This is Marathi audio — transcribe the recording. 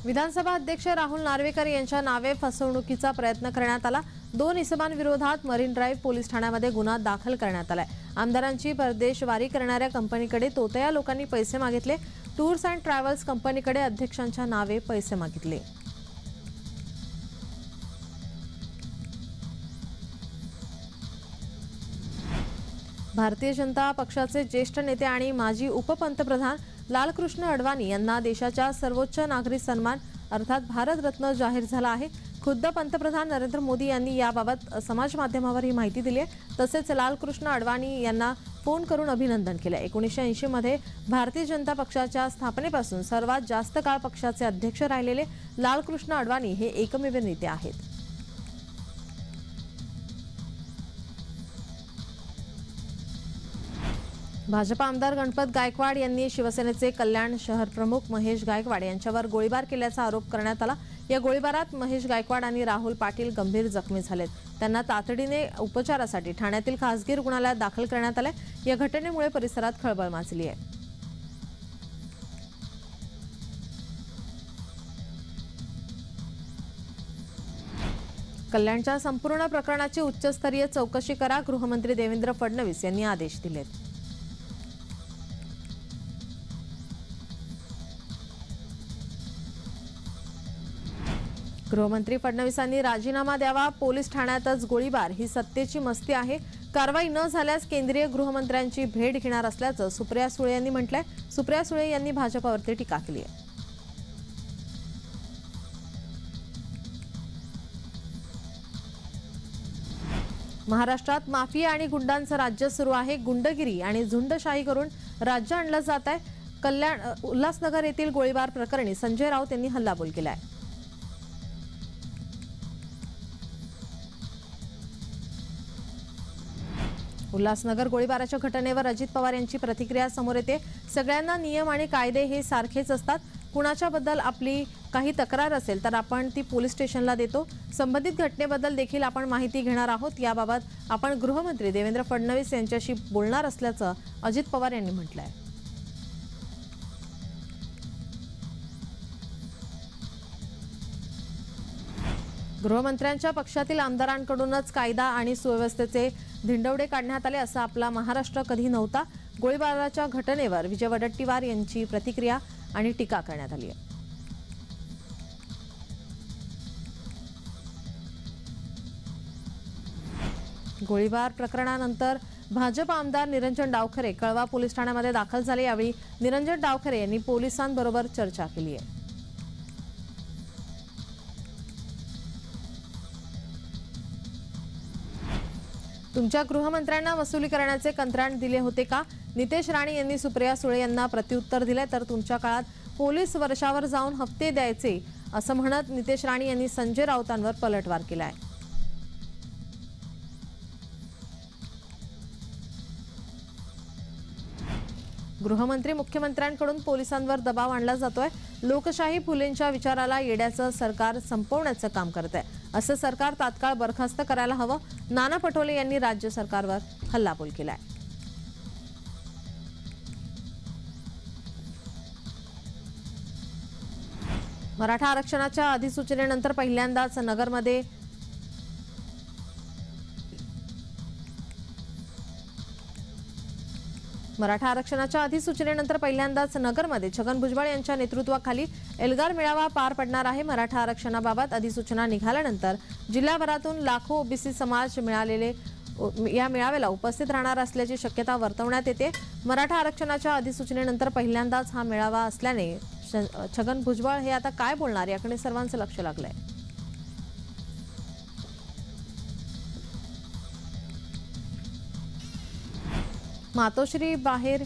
विधानसभा अध्यक्ष राहुल नार्वेकर यांच्या नावे फसवणुकीचा प्रयत्न करण्यात आला। 2 इसमांविरोधात मरीन ड्राईव्ह पोलीस ठाण्यामध्ये गुन्हा दाखल करण्यात आलाय। आमदारांची परदेशवारी करणाऱ्या कंपनीकडे तोतया लोकांनी पैसे मागितले। टूर्स अँड ट्रॅव्हल्स कंपनीकडे अध्यक्षांच्या नावे पैसे मागितले। भारतीय जनता पक्षाचे ज्येष्ठ नेते आणि माजी उपपंतप्रधान लालकृष्ण अडवाणी यांना देशाच्या सर्वोच्च नागरी सन्मान अर्थात भारत रत्न जाहीर झाला आहे। खुद्द पंतप्रधान नरेंद्र मोदी यांनी याबाबत समाज माध्यमावर ही माहिती दिली आहे। तसेच लालकृष्ण अडवाणी यांना फोन करून अभिनंदन केले। 1980 मध्ये भारतीय जनता पक्षाच्या स्थापनेपासून सर्वात जास्त काळ पक्षाचे अध्यक्ष राहिलेले लालकृष्ण अडवाणी हे एकमेव नेते आहेत। भाजपा आमदार गणपत गायकवाड यांनी शिवसेनेचे कल्याण शहर प्रमुख महेश गायकवाड यांच्यावर गोळीबार केल्याचा आरोप करण्यात आला। या गोळीबारात महेश गायकवाड आणि राहुल पाटील गंभीर जखमी झालेत। त्यांना तातडीने उपचारासाठी ठाण्यातील खासगी रुग्णालयात दाखल करण्यात आले। या घटनेमुळे परिसरात खळबळ माजली आहे। कल्याणच्या संपूर्ण प्रकरणाची उच्चस्तरीय चौकशी करा, गृहमंत्री देवेंद्र फडणवीस यांनी आदेश दिलेत। गृहमंत्री फडणवीसांनी राजीनामा द्यावा, पोलीस ठाण्यातच गोळीबार ही सत्तेची मस्ती आहे, कारवाई न झाल्यास केंद्रीय गृहमंत्र्यांची भेट घेणार असल्याचं सुप्रिया सुळे यांनी म्हटलंय। सुप्रिया सुळे यांनी भाजपावरती टीका केली आहे। महाराष्ट्रात माफिया आणि गुंडांचं राज्य सुरू आहे। गुंडगिरी आणि झुंडशाही करून राज्य आणलं जात आहे। कल्याण उल्हासनगर येथील गोळीबार प्रकरणी संजय राऊत यांनी हल्लाबोल केलाय। उल्हासनगर गोळीबाराच्या घटनेवर अजित पवार यांची प्रतिक्रिया समोर येते। सगळ्यांना नियम आणि कायदे हे सारखेच असतात। कुणाच्याबद्दल आपली काही तक्रार असेल तर आपण ती पोलीस स्टेशनला देतो। संबंधित घटनेबद्दल देखील आपण माहिती घेणार आहोत। याबाबत आपण गृहमंत्री देवेंद्र फडणवीस यांच्याशी बोलणार असल्याचं अजित पवार यांनी म्हटलंय। गृहमंत्र्यांच्या पक्षातील आमदारांकडूनच कायदा आणि सुव्यवस्थेचे धिंडवडे काढण्यात आले असा आपला महाराष्ट्र कधी नव्हता। गोळीबाराच्या घटनेवर विजय वडेट्टीवार यांची प्रतिक्रिया आणि टीका करण्यात आली आहे। गोळीबार प्रकरणानंतर भाजप आमदार निरंजन डावखरे कळवा पोलीस ठाण्यामध्ये दाखल झाले। यावेळी निरंजन डावखरे यांनी पोलिसांबरोबर चर्चा केली आहे। तुमच्या गृहमंत्र्यांना वसुली करण्याचे कंत्राट दिले होते का? नितेश राणे यांनी सुप्रिया सुळे यांना प्रत्युत्तर दिले। तर तुमच्या काळात पोलीस वर्षावर जाऊन हप्ते द्यायचे असं म्हणत नितेश राणे यांनी संजय राऊतांवर पलटवार केला आहे। गृहमंत्री मुख्यमंत्र्यांकडून पोलिसांवर दबाव आणला जातोय। लोकशाही फुलेंच्या विचाराला येड्याचं सरकार संपवण्याचं काम करत आहे। असं सरकार तात्काळ बरखास्त करायला हवं। नाना पटोले यांनी राज्य सरकारवर हल्लाबोल केलाय। मराठा आरक्षणाच्या अधिसूचनेनंतर पहिल्यांदाच नगरमध्ये छगन भुजबळ यांच्या नेतृत्वाखाली एल्गार मेळावा पार पडणार आहे। मराठा आरक्षणाबाबत अधिसूचना निघाल्यानंतर जिल्हाभरातून लाखो ओबीसी समाज या मेळाव्याला उपस्थित राहणार असल्याची शक्यता वर्तवण्यात येते। मराठा आरक्षणाच्या अधिसूचनेनंतर पहिल्यांदाच हा मेळावा असल्याने छगन भुजबळ हे आता काय बोलणार याकडे सर्वांचं लक्ष लागलंय। मातोश्री बाहेर